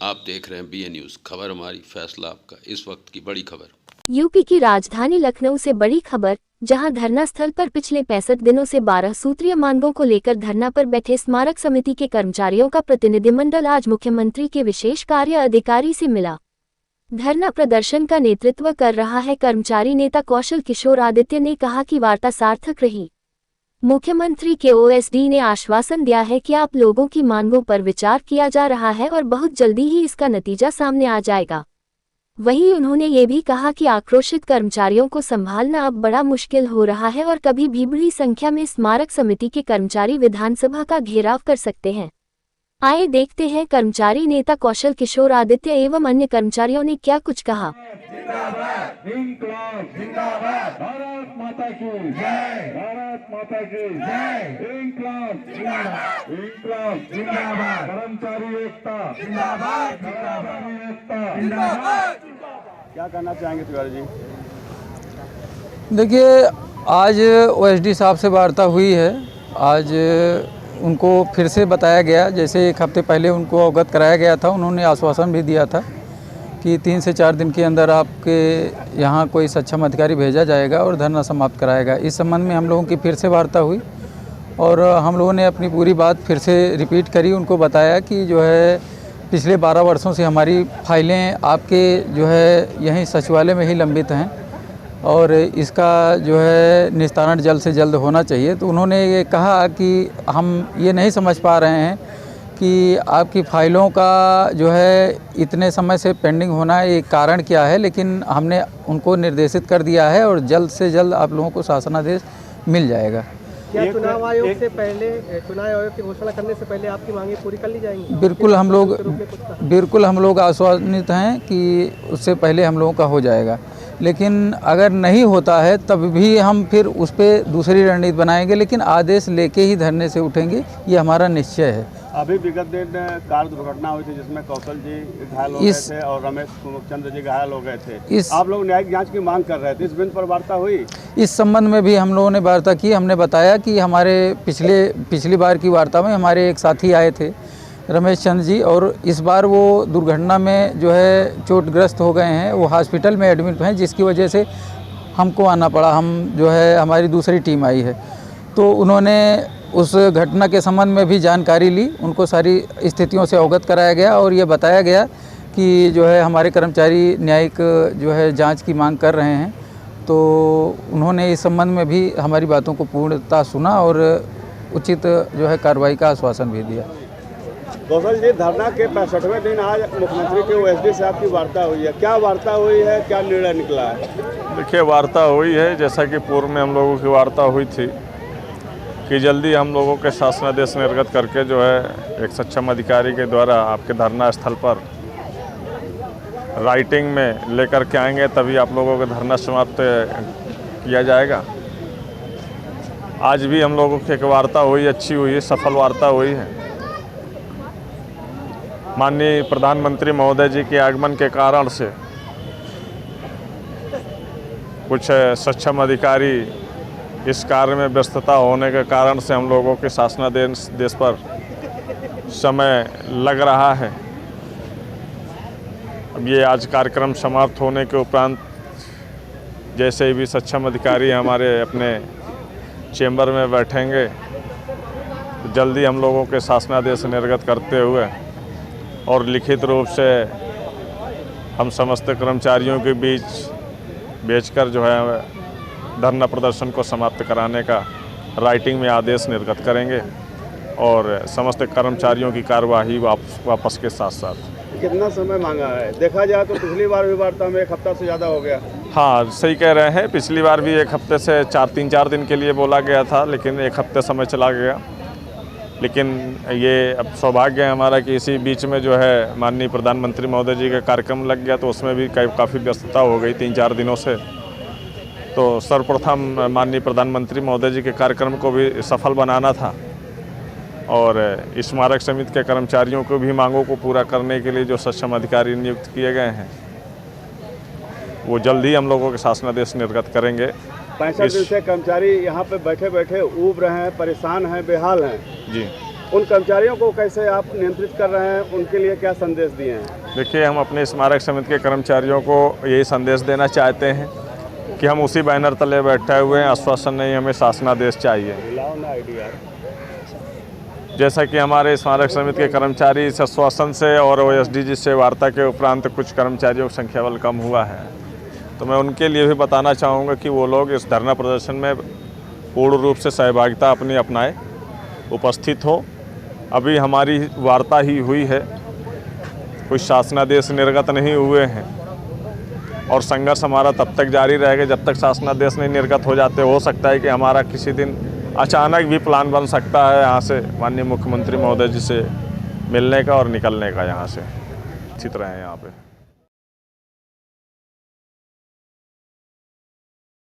आप देख रहे हैं BA न्यूज़, खबर हमारी फैसला आपका। इस वक्त की बड़ी खबर। यूपी की राजधानी लखनऊ से बड़ी खबर, जहां धरना स्थल पर पिछले 65 दिनों से 12 सूत्रीय मांगों को लेकर धरना पर बैठे स्मारक समिति के कर्मचारियों का प्रतिनिधिमंडल आज मुख्यमंत्री के विशेष कार्य अधिकारी से मिला। धरना प्रदर्शन का नेतृत्व कर रहा है कर्मचारी नेता कौशल किशोर आदित्य ने कहा कि वार्ता सार्थक रही। मुख्यमंत्री के OSD ने आश्वासन दिया है कि आप लोगों की मांगों पर विचार किया जा रहा है और बहुत जल्दी ही इसका नतीजा सामने आ जाएगा। वहीं उन्होंने ये भी कहा कि आक्रोशित कर्मचारियों को संभालना अब बड़ा मुश्किल हो रहा है और कभी भी बड़ी संख्या में स्मारक समिति के कर्मचारी विधानसभा का घेराव कर सकते हैं। आइए देखते हैं कर्मचारी नेता कौशल किशोर आदित्य एवं अन्य कर्मचारियों ने क्या कुछ कहा। जिंदाबाद इंकलाब जिंदाबाद, भारत माता की जय, भारत माता की जय, इंकलाब जिंदाबाद, इंकलाब जिंदाबाद, कर्मचारी एकता जिंदाबाद, कर्मचारी एकता जिंदाबाद। क्या कहना चाहेंगे तिवारी जी? देखिए, आज OSD साहब से वार्ता हुई है। आज उनको फिर से बताया गया, जैसे एक हफ्ते पहले उनको अवगत कराया गया था। उन्होंने आश्वासन भी दिया था कि 3 से 4 दिन के अंदर आपके यहाँ कोई सक्षम अधिकारी भेजा जाएगा और धरना समाप्त कराएगा। इस संबंध में हम लोगों की फिर से वार्ता हुई और हम लोगों ने अपनी पूरी बात फिर से रिपीट करी। उनको बताया कि जो है पिछले 12 वर्षों से हमारी फाइलें आपके जो है यहीं सचिवालय में ही लंबित हैं और इसका जो है निस्तारण जल्द से जल्द होना चाहिए। तो उन्होंने ये कहा कि हम ये नहीं समझ पा रहे हैं कि आपकी फ़ाइलों का जो है इतने समय से पेंडिंग होना एक कारण क्या है, लेकिन हमने उनको निर्देशित कर दिया है और जल्द से जल्द आप लोगों को शासनादेश मिल जाएगा। क्या चुनाव आयोग से पहले, चुनाव आयोग की घोषणा करने से पहले आपकी मांगें पूरी कर ली जाएंगी? बिल्कुल हम लोग आश्वस्त हैं कि उससे पहले हम लोगों का हो जाएगा, लेकिन अगर नहीं होता है तब भी हम फिर उस पर दूसरी रणनीति बनाएंगे, लेकिन आदेश लेके ही धरने से उठेंगे, ये हमारा निश्चय है। अभी विगत दिन कार दुर्घटना हुई थी जिसमें कौशल जी घायल हो गए थे और रमेश चंद्र जी घायल हो गए थे। आप लोग न्यायिक जांच की मांग कर रहे थे, इस बिंदु पर वार्ता हुई? इस संबंध में भी हम लोगों ने वार्ता की। हमने बताया कि हमारे पिछली बार की वार्ता में हमारे एक साथी आए थे रमेश चंद्र जी, और इस बार वो दुर्घटना में जो है चोटग्रस्त हो गए हैं, वो हॉस्पिटल में एडमिट हैं, जिसकी वजह से हमको आना पड़ा। हम जो है हमारी दूसरी टीम आई है, तो उन्होंने उस घटना के संबंध में भी जानकारी ली। उनको सारी स्थितियों से अवगत कराया गया और ये बताया गया कि जो है हमारे कर्मचारी न्यायिक जो है जांच की मांग कर रहे हैं। तो उन्होंने इस संबंध में भी हमारी बातों को पूर्णतः सुना और उचित जो है कार्रवाई का आश्वासन भी दिया। कौशल जी, धरना के 65वें दिन आज मुख्यमंत्री के OSD से आपकी वार्ता हुई है, क्या वार्ता हुई है, क्या निर्णय निकला है? देखिए, वार्ता हुई है जैसा कि पूर्व में हम लोगों की वार्ता हुई थी कि जल्दी हम लोगों के शासनादेश निर्गत करके जो है एक सक्षम अधिकारी के द्वारा आपके धरना स्थल पर राइटिंग में लेकर के आएंगे, तभी आप लोगों का धरना समाप्त किया जाएगा। आज भी हम लोगों की एक वार्ता हुई, अच्छी हुई है, सफल वार्ता हुई है। माननीय प्रधानमंत्री महोदय जी के आगमन के कारण से कुछ सक्षम अधिकारी इस कार्य में व्यस्तता होने के कारण से हम लोगों के शासनादेश पर समय लग रहा है। अब ये आज कार्यक्रम समाप्त होने के उपरांत जैसे ही भी सक्षम अधिकारी हमारे अपने चेंबर में बैठेंगे, तो जल्दी हम लोगों के शासनादेश निर्गत करते हुए और लिखित रूप से हम समस्त कर्मचारियों के बीच भेजकर जो है धरना प्रदर्शन को समाप्त कराने का राइटिंग में आदेश निर्गत करेंगे और समस्त कर्मचारियों की कार्यवाही वापस के साथ साथ। कितना समय मांगा है? देखा जाए तो पिछली बार भी वार्ता में 1 हफ्ता से ज़्यादा हो गया। हाँ, सही कह रहे हैं। पिछली बार भी 1 हफ्ते से 3-4 दिन के लिए बोला गया था, लेकिन 1 हफ्ते समय चला गया। लेकिन ये अब सौभाग्य है हमारा कि इसी बीच में जो है माननीय प्रधानमंत्री महोदय जी का कार्यक्रम लग गया, तो उसमें भी काफ़ी व्यस्तता हो गई 3-4 दिनों से। तो सर्वप्रथम माननीय प्रधानमंत्री महोदय जी के कार्यक्रम को भी सफल बनाना था और स्मारक समिति के कर्मचारियों को भी मांगों को पूरा करने के लिए जो सक्षम अधिकारी नियुक्त किए गए हैं वो जल्द ही हम लोगों के शासनादेश निर्गत करेंगे। 65 दिन से कर्मचारी यहाँ पे बैठे बैठे ऊब रहे हैं, परेशान हैं, बेहाल हैं जी। उन कर्मचारियों को कैसे आप नियंत्रित कर रहे हैं, उनके लिए क्या संदेश दिए हैं? देखिए, हम अपने स्मारक समिति के कर्मचारियों को यही संदेश देना चाहते हैं कि हम उसी बैनर तले बैठे हुए हैं, आश्वासन नहीं, हमें शासनादेश चाहिए। जैसा कि हमारे स्मारक समिति के कर्मचारी इस आश्वासन से और OSDG से वार्ता के उपरांत कुछ कर्मचारियों की संख्या बल कम हुआ है, तो मैं उनके लिए भी बताना चाहूँगा कि वो लोग इस धरना प्रदर्शन में पूर्ण रूप से सहभागिता अपनी अपनाएं, उपस्थित हो। अभी हमारी वार्ता ही हुई है, कुछ शासनादेश निर्गत नहीं हुए हैं और संघर्ष हमारा तब तक जारी रहेगा जब तक शासनादेश नहीं निर्गत हो जाते। हो सकता है कि हमारा किसी दिन अचानक भी प्लान बन सकता है यहाँ से माननीय मुख्यमंत्री महोदय जी से मिलने का और निकलने का यहाँ से। अच्छी तरह है यहाँ पे।